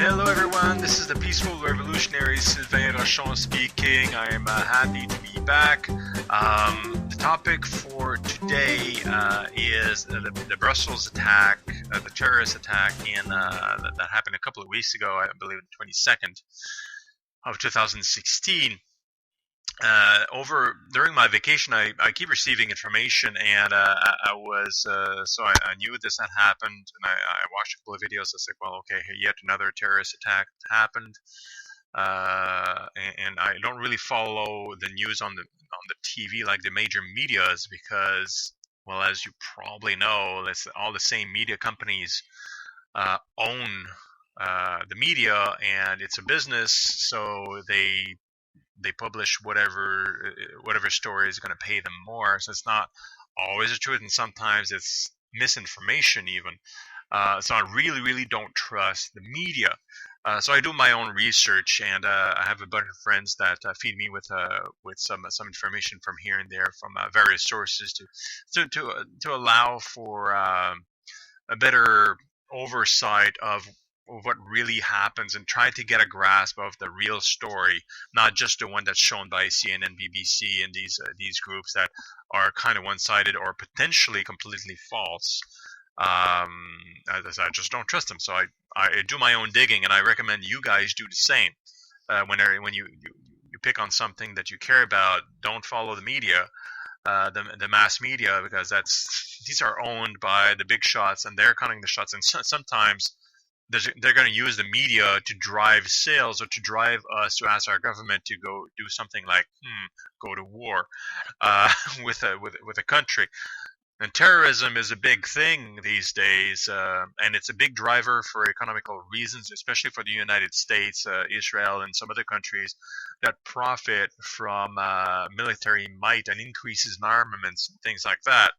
Hello everyone, this is the Peaceful Revolutionary Sylvain Rochon speaking. I am happy to be back. The topic for today is the Brussels attack, the terrorist attack that happened a couple of weeks ago, I believe the 22nd of 2016. During my vacation, I keep receiving information, and I knew this had happened, and I watched a couple of videos. I said, well, okay, yet another terrorist attack happened, and I don't really follow the news on the TV like the major medias because, well, as you probably know, all the same media companies own the media, and it's a business, so they publish whatever story is going to pay them more. So it's not always the truth, and sometimes it's misinformation even. So I really don't trust the media. So I do my own research, and I have a bunch of friends that feed me with some information from here and there from various sources to allow for a better oversight of what really happens and try to get a grasp of the real story, not just the one that's shown by CNN, BBC, and these groups that are kind of one-sided or potentially completely false. I just don't trust them. So I do my own digging, and I recommend you guys do the same. When you pick on something that you care about, don't follow the media, the mass media, because these are owned by the big shots, and they're calling the shots, and sometimes they're going to use the media to drive sales or to drive us to ask our government to go do something like go to war with a country. And terrorism is a big thing these days, and it's a big driver for economical reasons, especially for the United States, Israel, and some other countries that profit from military might and increases in armaments and things like that.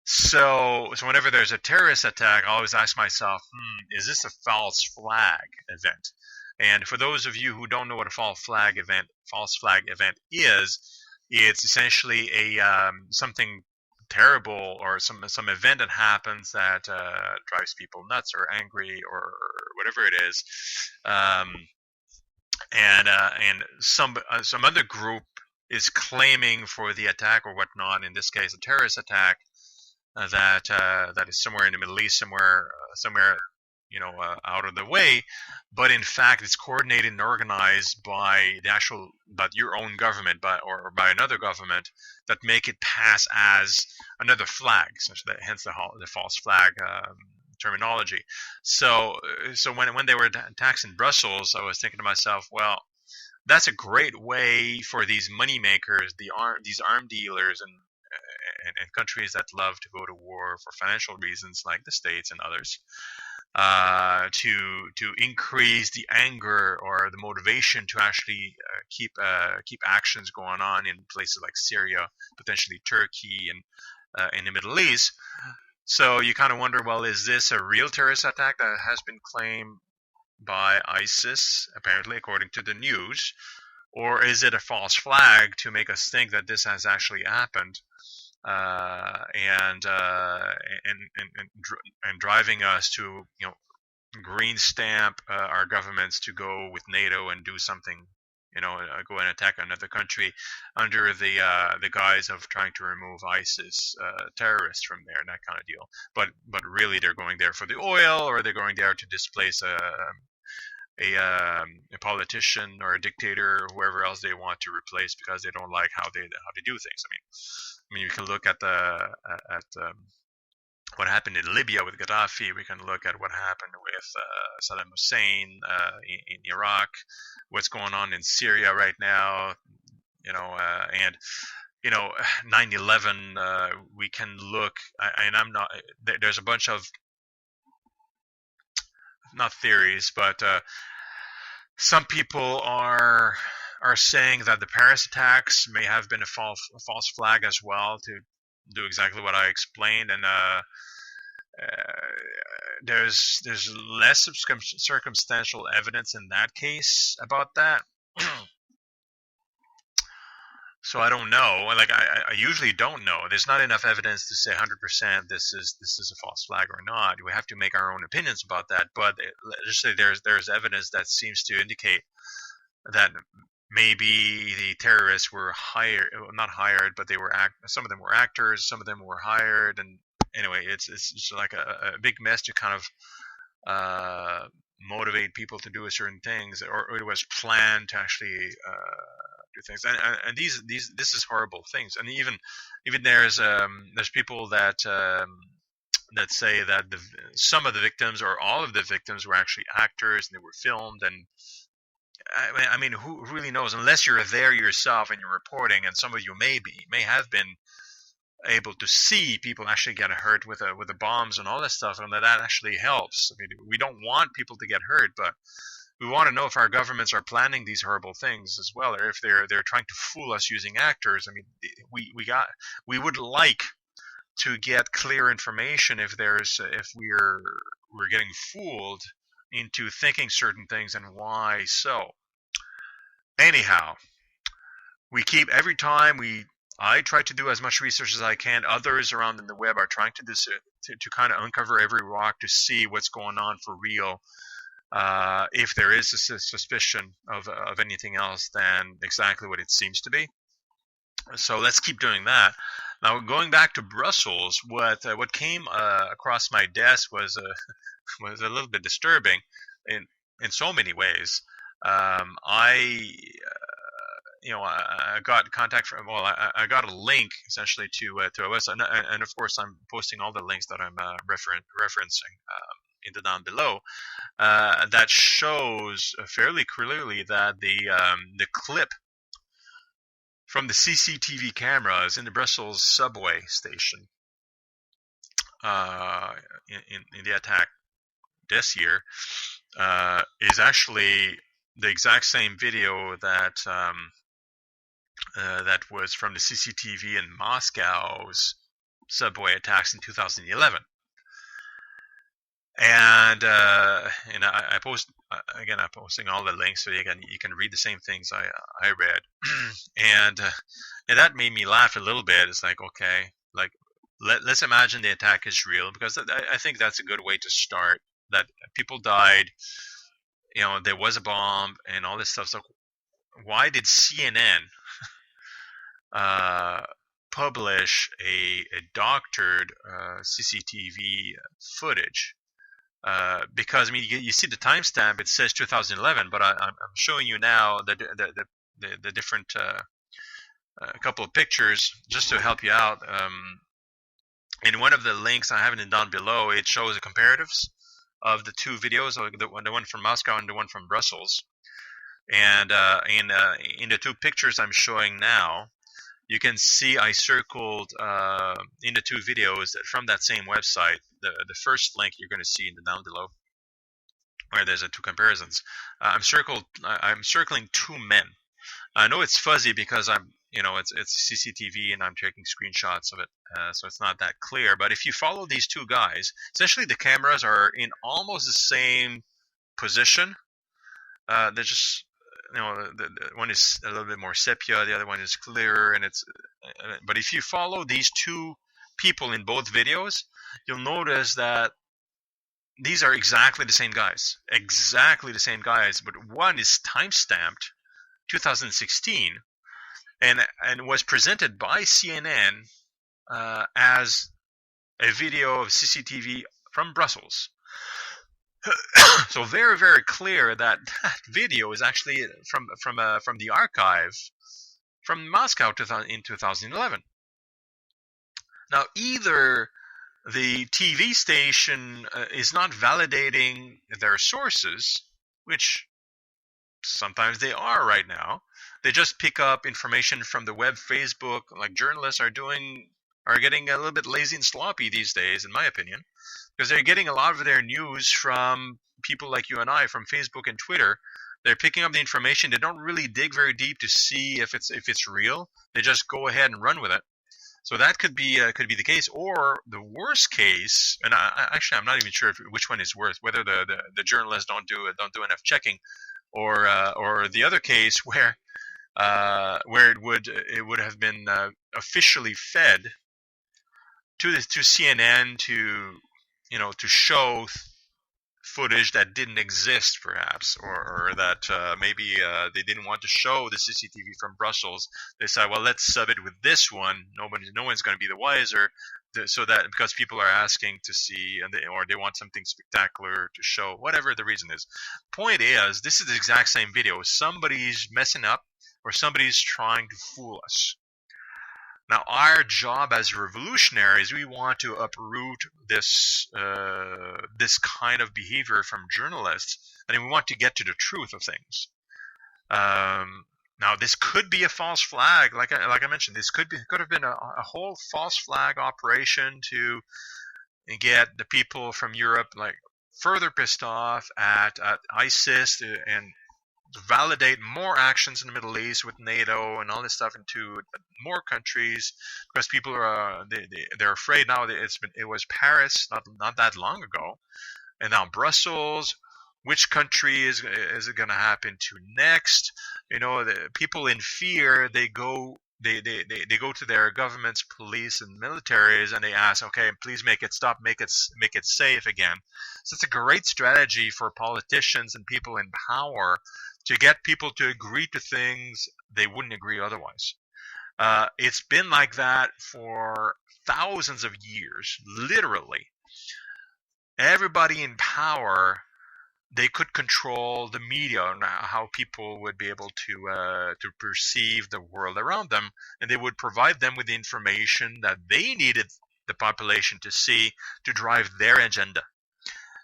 So whenever there's a terrorist attack, I always ask myself, is this a false flag event? And for those of you who don't know what a false flag event is, it's essentially a something terrible or some event that happens that drives people nuts or angry or whatever it is, and some other group is claiming for the attack or whatnot. In this case, a terrorist attack. That is somewhere in the Middle East, somewhere out of the way, but in fact it's coordinated and organized by your own government, or by another government that make it pass as another flag, hence the false flag terminology. So when they were attacked in Brussels, I was thinking to myself, well, that's a great way for these money makers, these arm dealers, and countries that love to go to war for financial reasons, like the States and others, to increase the anger or the motivation to actually keep actions going on in places like Syria, potentially Turkey, and in the Middle East. So you kind of wonder, well, is this a real terrorist attack that has been claimed by ISIS, apparently, according to the news, or is it a false flag to make us think that this has actually happened? And driving us to green stamp our governments to go with NATO and do something, go and attack another country under the guise of trying to remove ISIS terrorists from there, and that kind of deal. But really, they're going there for the oil, or they're going there to displace a politician or a dictator or whoever else they want to replace because they don't like how they do things. I mean, you can look at what happened in Libya with Gaddafi. We can look at what happened with Saddam Hussein in Iraq. What's going on in Syria right now? And 9/11. We can look, and I'm not. There's a bunch of not theories, but some people are saying that the Paris attacks may have been a false flag as well, to do exactly what I explained, and there's less circumstantial evidence in that case about that. So I don't know. Like I usually don't know. There's not enough evidence to say 100% this is a false flag or not. We have to make our own opinions about that. But let's just say there's evidence that seems to indicate that maybe the terrorists were hired, not hired, but they were some of them were actors, some of them were hired, and anyway, it's just like a big mess to kind of motivate people to do certain things, or it was planned to actually do things, and this is horrible things, and even there's people that say that some of the victims or all of the victims were actually actors and they were filmed, and I mean, who really knows? Unless you're there yourself and you're reporting, and some of you may have been able to see people actually get hurt with the bombs and all that stuff, and that actually helps. I mean, we don't want people to get hurt, but we want to know if our governments are planning these horrible things as well, or if they're trying to fool us using actors. I mean, we would like to get clear information if we're getting fooled into thinking certain things and why so. Anyhow, I try to do as much research as I can. Others around in the web are trying to do to kind of uncover every rock to see what's going on for real. If there is a suspicion of anything else than exactly what it seems to be. So let's keep doing that. Now, going back to Brussels, what came across my desk was a little bit disturbing in so many ways. I got contact from. Well, I got a link essentially to a website, and of course I'm posting all the links that I'm referencing in the down below. That shows fairly clearly that the clip from the CCTV cameras in the Brussels subway station in the attack this year is actually the exact same video that was from the CCTV in Moscow's subway attacks in 2011. And I post again. I'm posting all the links so you can read the same things I read, and that made me laugh a little bit. It's like, okay, like let's imagine the attack is real, because I think that's a good way to start. That people died, there was a bomb and all this stuff. So why did CNN publish a doctored CCTV footage? Because I mean, you see the timestamp; it says 2011, but I'm showing you now the different couple of pictures just to help you out. In one of the links I have it down below, it shows the comparatives of the two videos, the one from Moscow and the one from Brussels. And in the two pictures I'm showing now, you can see I circled in the two videos from that same website. The first link you're going to see in the down below, where there's two comparisons. I'm circling two men. I know it's fuzzy because it's CCTV and I'm taking screenshots of it, so it's not that clear. But if you follow these two guys, essentially the cameras are in almost the same position. They're just the one is a little bit more sepia, the other one is clearer, and but if you follow these two people in both videos, you'll notice that these are exactly the same guys, but one is time-stamped 2016 and was presented by CNN as a video of CCTV from Brussels. So very, very clear that video is actually from the archive from Moscow in 2011. Now, either the TV station is not validating their sources, which sometimes they are right now. They just pick up information from the web, Facebook, like journalists are getting a little bit lazy and sloppy these days, in my opinion, because they're getting a lot of their news from people like you and I, from Facebook and Twitter. They're picking up the information. They don't really dig very deep to see if it's real. They just go ahead and run with it. So that could be the case, or the worst case. And I'm not even sure which one is worse. Whether the journalists don't do enough checking, or the other case where where it would have been officially fed to CNN to show footage that didn't exist, perhaps, or that maybe they didn't want to show the CCTV from Brussels. They said, well, let's sub it with this one. No one's going to be the wiser, so that because people are asking to see, or they want something spectacular to show, whatever the reason is. Point is, this is the exact same video. Somebody's messing up, or somebody's trying to fool us. Now, our job as revolutionaries, we want to uproot this kind of behavior from journalists, and we want to get to the truth of things. Now, this could be a false flag, like I mentioned. This could have been a whole false flag operation to get the people from Europe further pissed off at ISIS and validate more actions in the Middle East with NATO and all this stuff into more countries, because people are they're afraid now. It was Paris not that long ago, and now Brussels. Which country is it going to happen to next? The people in fear, they go to their governments, police, and militaries, and they ask, okay, please make it stop, make it safe again. So it's a great strategy for politicians and people in power to get people to agree to things they wouldn't agree otherwise. It's been like that for thousands of years, literally. Everybody in power, they could control the media and how people would be able to perceive the world around them, and they would provide them with the information that they needed the population to see to drive their agenda.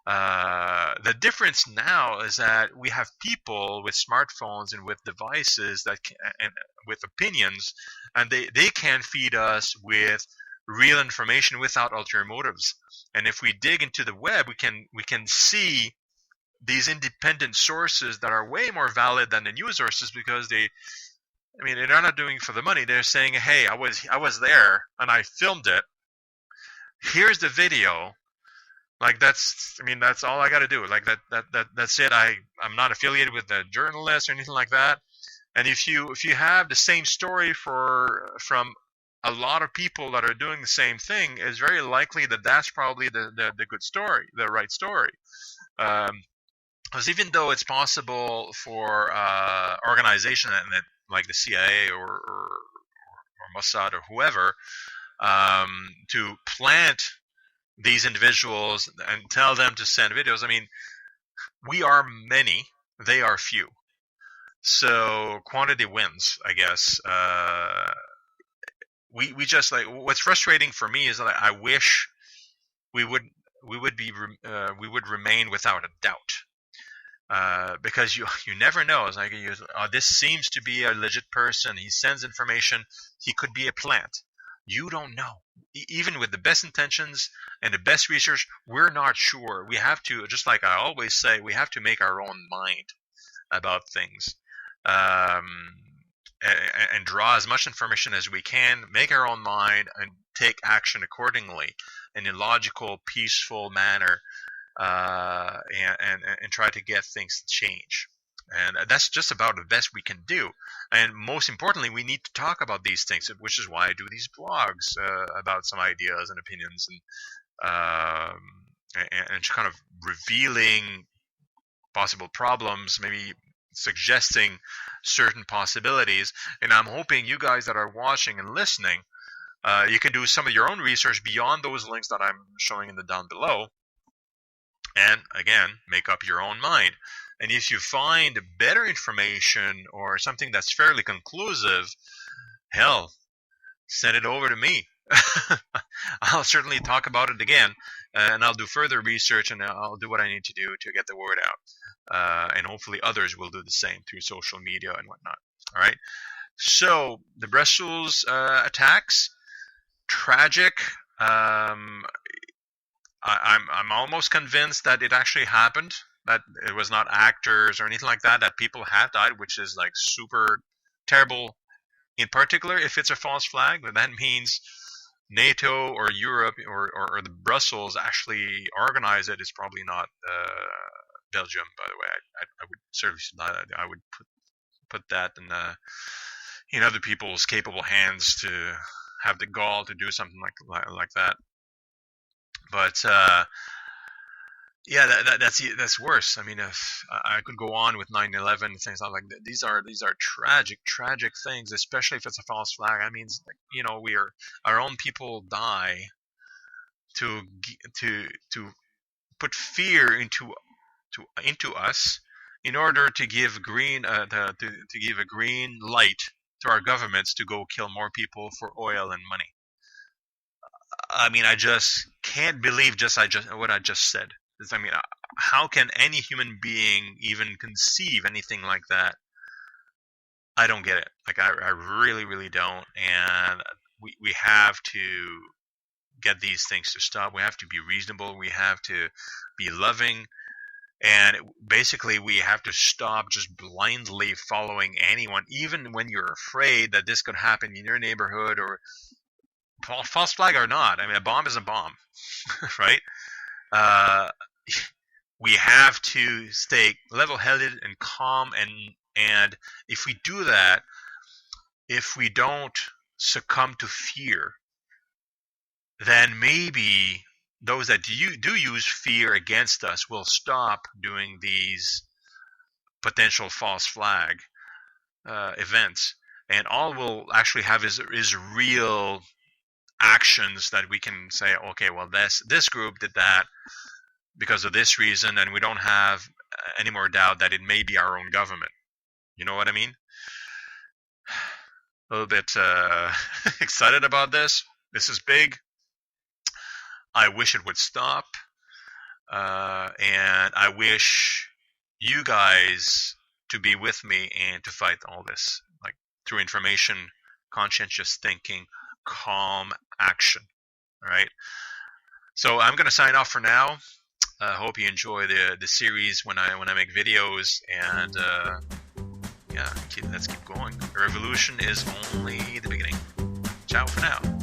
The difference now is that we have people with smartphones and with devices and with opinions, and they can feed us with real information without ulterior motives. And if we dig into the web, we can see these independent sources that are way more valid than the news sources, because they're not doing it for the money. They're saying, hey, I was there and I filmed it. Here's the video. That's all I got to do. That's it. I'm not affiliated with the journalist or anything like that. And if you have the same story from a lot of people that are doing the same thing, it's very likely that that's probably the good story, the right story. Because even though it's possible for organization like the CIA or Mossad or whoever to plant these individuals and tell them to send videos. We are many, they are few. So quantity wins, I guess. We just what's frustrating for me is that I wish we would remain without a doubt. Because you never know. It's like this seems to be a legit person. He sends information. He could be a plant. You don't know. Even with the best intentions and the best research, we're not sure. We have to, just like I always say, we have to make our own mind about things, and draw as much information as we can, make our own mind, and take action accordingly in a logical, peaceful manner, and try to get things to change. And that's just about the best we can do. And most importantly, we need to talk about these things, which is why I do these blogs about some ideas and opinions, and kind of revealing possible problems, maybe suggesting certain possibilities. And I'm hoping you guys that are watching and listening, you can do some of your own research beyond those links that I'm showing in the down below, and again, make up your own mind. And if you find better information or something that's fairly conclusive, hell, send it over to me. I'll certainly talk about it again, and I'll do further research, and I'll do what I need to do to get the word out. And hopefully others will do the same through social media and whatnot. All right. So the Brussels attacks, tragic. I'm almost convinced that it actually happened, that it was not actors or anything like that, that people have died, which is super terrible. In particular, if it's a false flag, then that means NATO or Europe or the Brussels actually organized it. It's probably not Belgium, by the way. I would certainly I would put that in other people's capable hands to have the gall to do something like that. But yeah, that's worse. I mean, if I could go on with 9/11 and things like that. These are tragic things, especially if it's a false flag. I mean, our own people die to put fear into us in order to give to give a green light to our governments to go kill more people for oil and money. I mean, I just can't believe what I just said. I mean, how can any human being even conceive anything like that? I don't get it. Like, I really, really don't. And we have to get these things to stop. We have to be reasonable. We have to be loving. And basically, we have to stop just blindly following anyone, even when you're afraid that this could happen in your neighborhood, or false flag or not. I mean, a bomb is a bomb, right? We have to stay level-headed and calm, and if we do that, if we don't succumb to fear, then maybe those that do use fear against us will stop doing these potential false flag events, and all we'll actually have is real actions that we can say, okay, well, this group did that because of this reason, and we don't have any more doubt that it may be our own government. You know what I mean? A little bit excited about this. This is big. I wish it would stop, and I wish you guys to be with me and to fight all this, like through information, conscientious thinking, calm action. All right. So I'm gonna sign off for now. I hope you enjoy the series when I make videos, and yeah, let's keep going. The revolution is only the beginning. Ciao for now.